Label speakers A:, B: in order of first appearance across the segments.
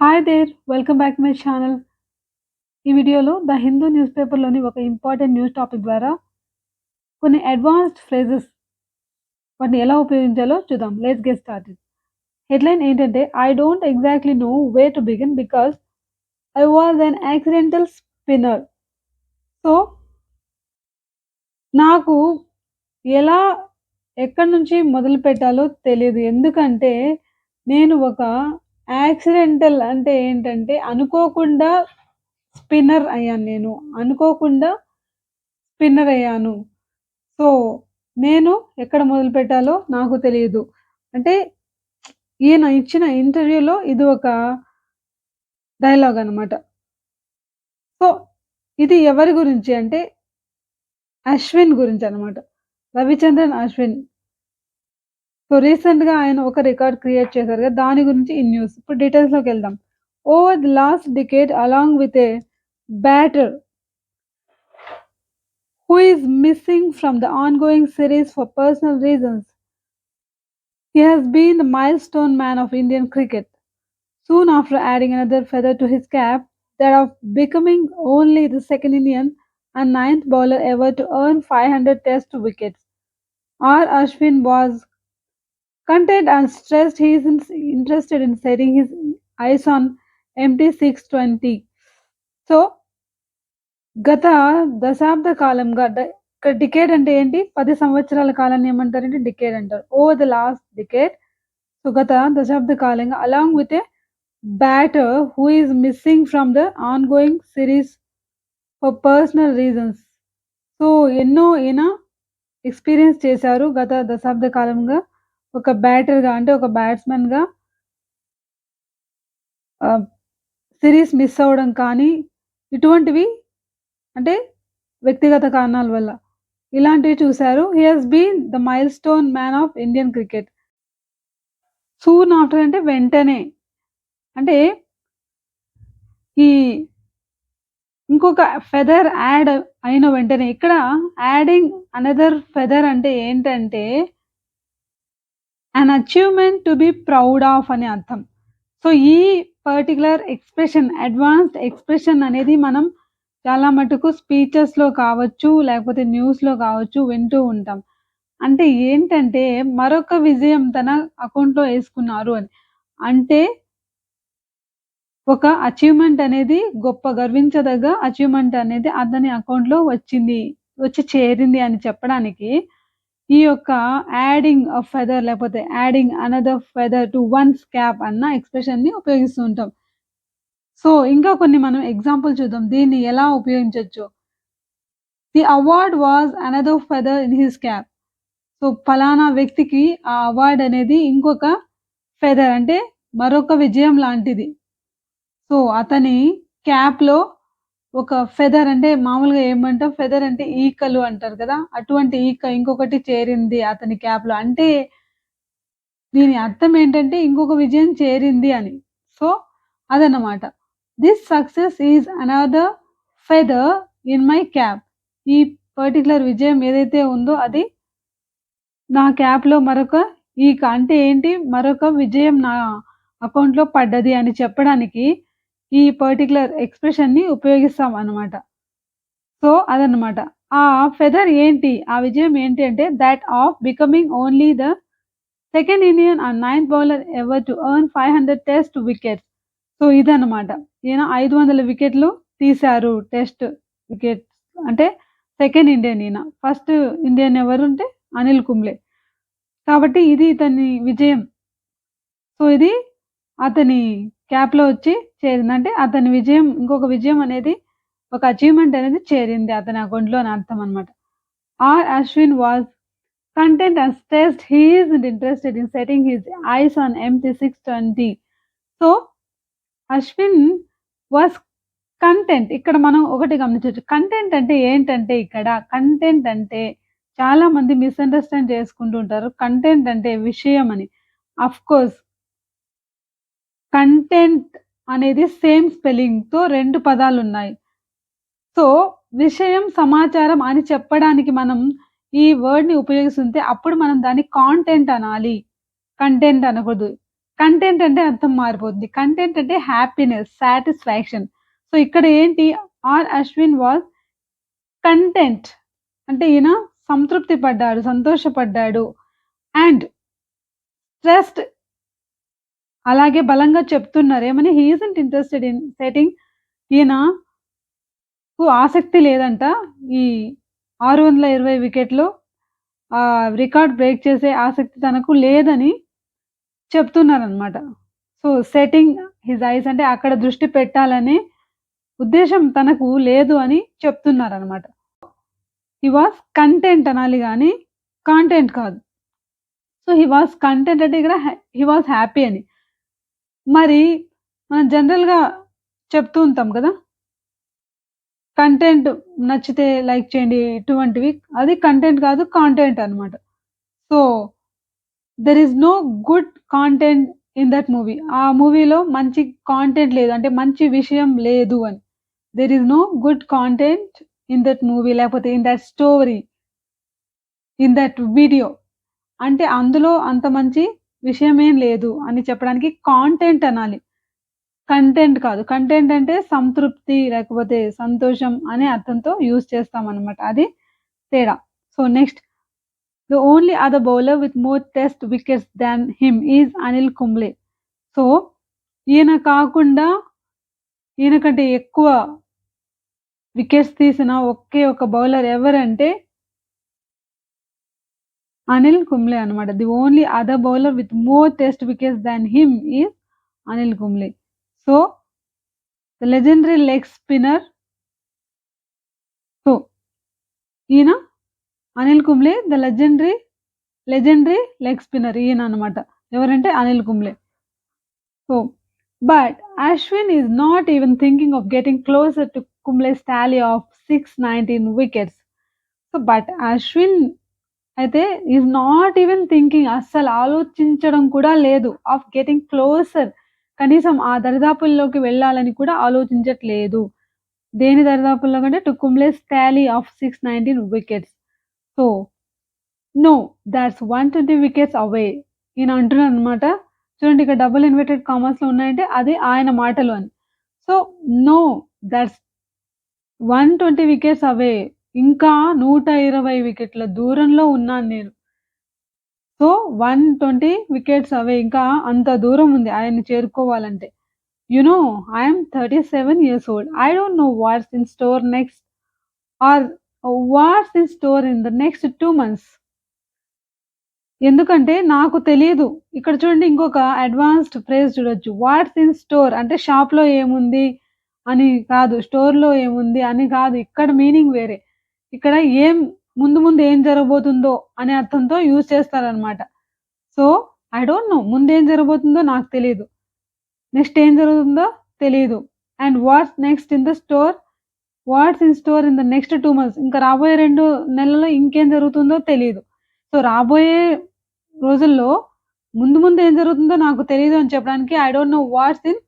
A: Hi there! Welcome back to my channel. ఈ వీడియోలో 'the Hindu' news పేపర్‌లోని ఒక ఇంపార్టెంట్ న్యూస్ టాపిక్ ద్వారా కొన్ని అడ్వాన్స్డ్ ఫ్రేజెస్ వాటిని ఎలా ఉపయోగించాలో చూద్దాం. Let's get started. హెడ్‌లైన్ ఏంటంటే I don't exactly know where to begin because I was N accidental spinner. So, నాకు ఎలా ఎక్కడి నుంచి మొదలుపెట్టాలో తెలీదు. ఎందుకంటే నేను ఒక యాక్సిడెంటల్ అంటే ఏంటంటే అనుకోకుండా స్పిన్నర్ అయ్యాను నేను. అనుకోకుండా స్పిన్నర్ అయ్యాను. సో, నేను ఎక్కడ మొదలుపెట్టాలో నాకు తెలీదు. అంటే ఈయన ఇచ్చిన ఇంటర్వ్యూలో ఇది ఒక డైలాగ్ అన్నమాట. సో, ఇది ఎవరి గురించి అంటే అశ్విన్ గురించన్నమాట. 'రవిచంద్రన్ అశ్విన్.' సో, రీసెంట్‌గా ఆయన ఒక రికార్డ్ క్రియేట్ చేశారు కదా! దాని గురించి ఈ న్యూస్. ఇప్పుడు డీటెయిల్స్‌లోకెళ్దాం. Over the last decade along with a batter who is missing from the ongoing series for personal reasons. He has been the milestone man of Indian cricket. Soon after adding another feather to his cap, that of becoming only the second Indian and ninth bowler ever to earn 500 Test wickets, R. Ashwin was content and stressed he is interested in setting his eyes on MT 620. So, గత దశాబ్ద కాలంగా ఇక్కడ decade అంటే ఏంటి? 10 సంవత్సరాల కాలాన్ని ఏమంటారంటే decade అంటారు. Over the last decade so, గత దశాబ్ద కాలంగా along with a batter who is missing from the ongoing series for personal reasons. So, ఎన్నో ఈయన ఎక్స్‌పీరియన్స్ చేశారు గత దశాబ్ద కాలంగా. ఒక బ్యాటర్‌గా అంటే ఒక బ్యాట్స్‌మన్‌గా సీరీస్ మిస్ అవ్వడం కానీ, ఇటువంటివి అంటే వ్యక్తిగత కారణాల వల్ల. ఇలాంటివి చూసారు. He has been the milestone man of Indian cricket. Soon after అంటే వెంటనే. అంటే ఈ ఇంకొక ఫెదర్ యాడ్ అయిన వెంటనే ఇక్కడ యాడింగ్ అనదర్ ఫెదర్ అంటే ఏంటంటే an achievement to be proud of అని అర్థం. సో, ఈ పర్టిక్యులర్ ఎక్స్‌ప్రెషన్ అడ్వాన్స్డ్ ఎక్స్‌ప్రెషన్ అనేది మనం చాలా మటుకు స్పీచెస్‌లో కావచ్చు, లేకపోతే న్యూస్‌లో కావచ్చు వింటూ ఉంటాం. అంటే ఏంటంటే మరొక విజయం తన అకౌంట్‌లో యేసుకున్నారు అని. అంటే ఒక అచీవ్‌మెంట్ అనేది గొప్ప గర్వించదగ్గ అచీవ్‌మెంట్ అనేది అతని అకౌంట్‌లో వచ్చి చేరింది అని చెప్పడానికి ఈ యొక్క యాడింగ్ ఎ ఫెదర్ లేకపోతే adding another feather to one's cap అన్న ఎక్స్‌ప్రెషన్‌ని ఉపయోగిస్తూ ఉంటాం. సో, ఇంకా కొన్ని మనం ఎగ్జాంపుల్ చూద్దాం. దీన్ని ఎలా ఉపయోగించొచ్చో. The award was another feather in his cap. So, పలానా వ్యక్తికి ఆ అవార్డ్ అనేది ఇంకొక ఫెదర్ అంటే మరొక విజయం లాంటిది. సో, అతని క్యాప్‌లో ఒక ఫెదర్ అంటే మామూలుగా ఏమంటాం ఫెదర్ అంటే ఈకలు అంటారు కదా! అటువంటి ఈక ఇంకొకటి చేరింది అతని క్యాప్‌లో. అంటే దీని అర్థం ఏంటంటే ఇంకొక విజయం చేరింది అని. సో, అదన్నమాట. This success is another feather in my cap. ఈ పర్టిక్యులర్ విజయం ఏదైతే ఉందో అది నా క్యాప్‌లో మరొక ఈక. అంటే ఏంటి? మరొక విజయం నా అకౌంట్‌లో పడ్డది అని చెప్పడానికి ఈ పర్టిక్యులర్ ఎక్స్‌ప్రెషన్‌ని ఉపయోగిస్తాం అన్నమాట. సో, అదన్నమాట. ఆ ఫెదర్ ఏంటి? ఆ విజయం ఏంటి అంటే thought of becoming only the second Indian and ninth bowler ever to earn 500 test wickets. So, ఇదన్నమాట. ఈయన 500 వికెట్లు తీశారు. టెస్ట్ వికెట్స్ అంటే సెకండ్ ఇండియన్ ఈయన. ఫస్ట్ ఇండియన్ ఎవరంటే అనిల్ కుంబ్లే. కాబట్టి ఇది ఇతని విజయం. సో, ఇది అతని క్యాప్‌లో వచ్చి చేరింది. అంటే అతని విజయం ఇంకొక విజయం అనేది ఒక అచీవ్‌మెంట్ అనేది చేరింది అతని అకౌంట్‌లో అని అర్థం అన్నమాట. R Ashwin was content and stressed he isn't interested in setting his eyes on any 620. So, Ashwin was content ఇక్కడ మనం ఒకటి గమనించొచ్చు. కంటెంట్ అంటే ఏంటంటే ఇక్కడ కంటెంట్ అంటే చాలా మంది మిస్‌అండర్‌స్టాండ్ చేసుకుంటూ ఉంటారు. కంటెంట్ అంటే విషయం అని. ఆఫ్‌కోర్స్ కంటెంట్ అనేది సేమ్ స్పెల్లింగ్‌తో 2 పదాలున్నాయి. సో, విషయం, సమాచారం అని చెప్పడానికి మనం ఈ వర్డ్‌ని ఉపయోగిస్తుంటే అప్పుడు మనం దాన్ని కాంటెంట్ అనాలి. కంటెంట్ అనకూడదు. కంటెంట్ అంటే అర్థం మారిపోద్ది. కంటెంట్ అంటే హ్యాపీనెస్, సాటిస్ఫాక్షన్. సో, ఇక్కడ ఏంటి అశ్విన్ వాస్ కంటెంట్ అంటే ఈయన సంతృప్తి పడ్డాడు, సంతోషపడ్డాడు. అండ్ స్ట్రెస్డ్ అలాగే బలంగా చెప్తున్నారు. ఏమని హి ఈజంట్ ఇంట్రెస్టెడ్ ఇన్ సెట్టింగ్ ఈయనకు ఆసక్తి లేదంట. ఈ 620 వికెట్‌లు రికార్డ్ బ్రేక్ చేసే ఆసక్తి తనకు లేదని చెప్తున్నారనమాట. సో, సెట్టింగ్ హిస్ ఐస్ అంటే అక్కడ దృష్టి పెట్టాలనే ఉద్దేశ్యం తనకు లేదు అని చెప్తున్నారనమాట. హి వాస్ కంటెంట్ అనాలి గానీ, కాంటెంట్ కాదు. సో, హి వాస్ కంటెంట్ అంటే ఇక్కడ హి వాస్ హ్యాపీ అని. మరి మనం జనరల్‌గా చెప్తూ ఉంటాం కదా! కంటెంట్ నచ్చితే లైక్ చేయండి ఇటువంటివి. అది కంటెంట్ కాదు కాంటెంట్ అన్నమాట. So, there is no good content in that movie. ఆ మూవీలో మంచి కాంటెంట్ లేదు. అంటే మంచి విషయం లేదు అని. There is no good content in that movie లేకపోతే in that story, in that video. అంటే అందులో అంత మంచి విషయమేం లేదు అని చెప్పడానికి కాంటెంట్ అనాలి. కంటెంట్ కాదు. కంటెంట్ అంటే సంతృప్తి లేకపోతే సంతోషం అనే అర్థంతో యూజ్ చేస్తామనమాట. అది తేడా. So, next the only other bowler with more test wickets than him is Anil Kumble. So, ఈయన కాకుండా ఈయన కంటే ఎక్కువ వికెట్స్ తీసిన ఒకే ఒక బౌలర్ ఎవరంటే అనిల్ కుంబ్లే అనమాట. The only other bowler with more test wickets than him is Anil Kumble. So, the legendary leg spinner so, ఈయన Anil Kumble the legendary leg spinner ఈయన అనమాట. ఎవరంటే Anil Kumble. So, but Ashwin is not even thinking of getting closer to Kumble's tally of 619 wickets. So, but Ashwin అయితే is not even thinking అస్సలు ఆలోచించడం కూడా లేదు of getting closure కనీసం ఆ దరిదాపుల్లోకి వెళ్ళాలని కూడా ఆలోచించట్లేదు. దేని దరిదాపుల్లో కంటే to Kumble's tally of 619 wickets. So, no thoughts 120 wickets అవే. ఈయన అంటున్నారనమాట. చూడండి ఇక్కడ డబుల్ ఇన్వర్టెడ్ కామర్స్‌లో ఉన్నాయంటే అది ఆయన మాటలు అని. సో, నో థాట్స్ 120 వికెట్స్ అవే. ఇంకా 120 వికెట్ల దూరంలో ఉన్నాను నేను. సో, 120 వికెట్స్ అవే ఇంకా అంత దూరం ఉంది ఆయన్ని చేరుకోవాలంటే. You know I am 37 years old. I don't know what's in store next or what's in store in the నెక్స్ట్ 2 మంత్స్. ఎందుకంటే నాకు తెలీదు. ఇక్కడ చూడండి ఇంకొక అడ్వాన్స్డ్ ఫ్రేజ్ చూడొచ్చు. వాట్స్ ఇన్ స్టోర్ అంటే షాప్‌లో ఏముంది అని కాదు. స్టోర్‌లో ఏముంది అని కాదు. ఇక్కడ మీనింగ్ వేరే. ఇక్కడ ముందు ముందు ఏం జరగబోతుందో అనే అర్థంతో యూజ్ చేస్తారనమాట. సో, ఐ డోంట్ నో ముందేం జరగబోతుందో నాకు తెలీదు. నెక్స్ట్ ఏం జరుగుతుందో తెలీదు. And what's next in the store watts in store in the నెక్స్ట్ 2 మంత్స్ ఇంకా రాబోయే 2 నెలల్లో ఇంకేం జరుగుతుందో తెలీదు. సో, రాబోయే రోజుల్లో ముందు ముందు ఏం జరుగుతుందో నాకు తెలీదు అని చెప్పడానికి I don't know what's in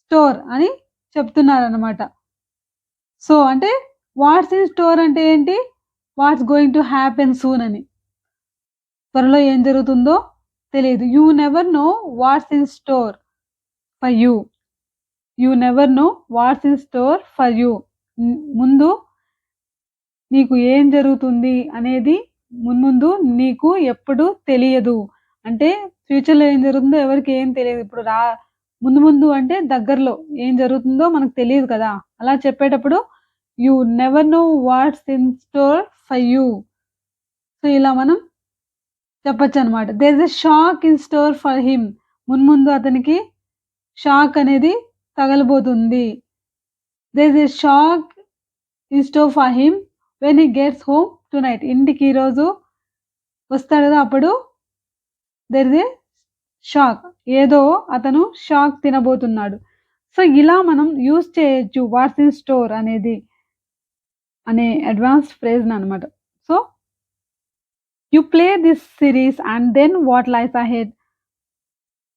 A: store అని చెప్తున్నారనమాట. సో, అంటే వాట్స్ ఇన్ స్టోర్ అంటే ఏంటి? What's going to happen soon అని. త్వరలో ఏం జరుగుతుందో తెలీదు. You never know what's in store for you. You never know what's in store for you. ముందు నీకు ఏం జరుగుతుంది అనేది మున్ముందు నీకు ఎప్పుడు తెలియదు. అంటే ఫ్యూచర్‌లో ఏం జరుగుతుందో ఎవరికీ ఏం తెలియదు. ఇప్పుడు ముందు ముందు అంటే దగ్గరలో ఏం జరుగుతుందో మనకు తెలీదు కదా! అలా చెప్పేటప్పుడు you never know what's in store for you. So, ఇలా మనం చెప్పొచ్చనమాట. There is a shock in store for him. మున్ముందు అతనికి షాక్ అనేది తగలబోతుంది. There is a shock in store for him when he gets home tonight. ఇంటికి ఈరోజు వస్తాడు కదా! అప్పుడు దేర్ ఈస్ ఎ షాక్. ఏదో అతను షాక్ తినబోతున్నాడు. సో, ఇలా మనం యూజ్ చేయొచ్చు వాట్స్ ఇన్ స్టోర్ అనే అడ్వాన్స్డ్ ఫ్రేజ్‌ననమాట. So, you play this series and then what lies ahead.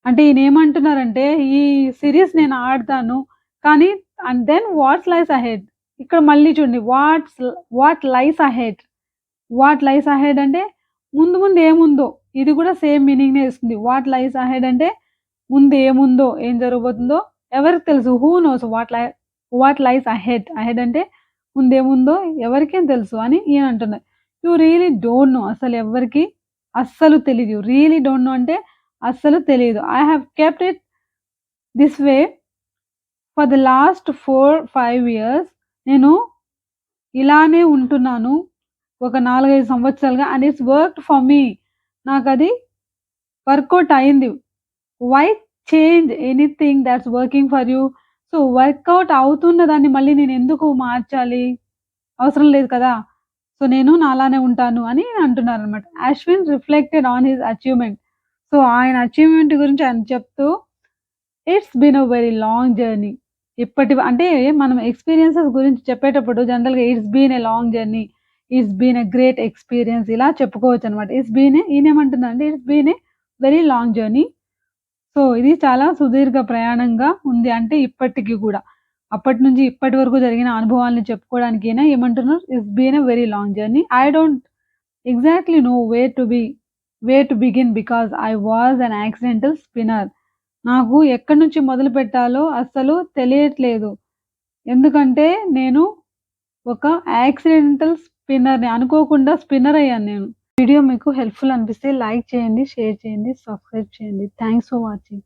A: అంటే ఈయనేమంటున్నారంటే ఈ సీరీస్ నేను ఆడతాను. కానీ and then what lies ahead. ఇక్కడ మళ్ళీ చూడండి what lies ahead. What lies ahead అంటే ముందు ముందు ఏముందో ఇది కూడా సేమ్ మీనింగ్‌నే ఇస్తుంది. వాట్ లైస్ అహెడ్ అంటే ముందు ఏముందో, ఏం జరగబోతుందో ఎవరికి తెలుసు? Who knows what lies ahead. Ahead అంటే ముందేముందో ఎవరికేం తెలుసు అని ఈయన అంటున్నారు. You really don't know. అసలెవ్వరికీ అస్సలు తెలీదు. యూ రియల్లీ డోంట్ నో అంటే అస్సలు తెలీదు. I have kept it this way for the last 4, 5 years. నేను ఇలానే ఉంటున్నాను. ఒక 4, 5 సంవత్సరాలుగా and it's worked for me. నాకది వర్కౌట్ అయింది. Why change anything that's working for you? So, work out అవుతున్న దాన్ని మళ్ళీ నేనెందుకు మార్చాలి? అవసరం లేదు కదా! సో, నేను నాలానే ఉంటాను అని అంటున్నారనమాట. Ashwin reflected on his achievement. So, ఆయన అచీవ్‌మెంట్ గురించి ఆయన చెప్తూ it's been a very long journey. అంటే మనం ఎక్స్‌పీరియన్సెస్ గురించి చెప్పేటప్పుడు జనరల్‌గా it's been a long journey, it's been a great experience ఇలా చెప్పుకోవచ్చనమాట. ఈయనేమంటున్నారంటే it's been a very long journey. So, ఇది చాలా సుదీర్ఘ ప్రయాణంగా ఉంది. అంటే ఇప్పటికి గూడా. అప్పటి నుంచి ఇప్పటి వరకు జరిగిన అనుభవాల్ని చెప్పుకోవడానికి ఈయన ఏమంటున్నారు? It's been a very long journey. I don't exactly know where to begin because I was an accidental spinner. నాకు ఎక్కడి నుంచి మొదలుపెట్టాలో అస్సలు తెలియట్లేదు. ఎందుకంటే నేను ఒక యాక్సిడెంటల్ స్పిన్నర్‌ని. అనుకోకుండా స్పిన్నర్ అయ్యాను నేను. వీడియో మీకు హెల్ప్‌ఫుల్ అనిపిస్తే లైక్ చేయండి, షేర్ చేయండి, సబ్స్క్రైబ్ చేయండి. Thanks for watching.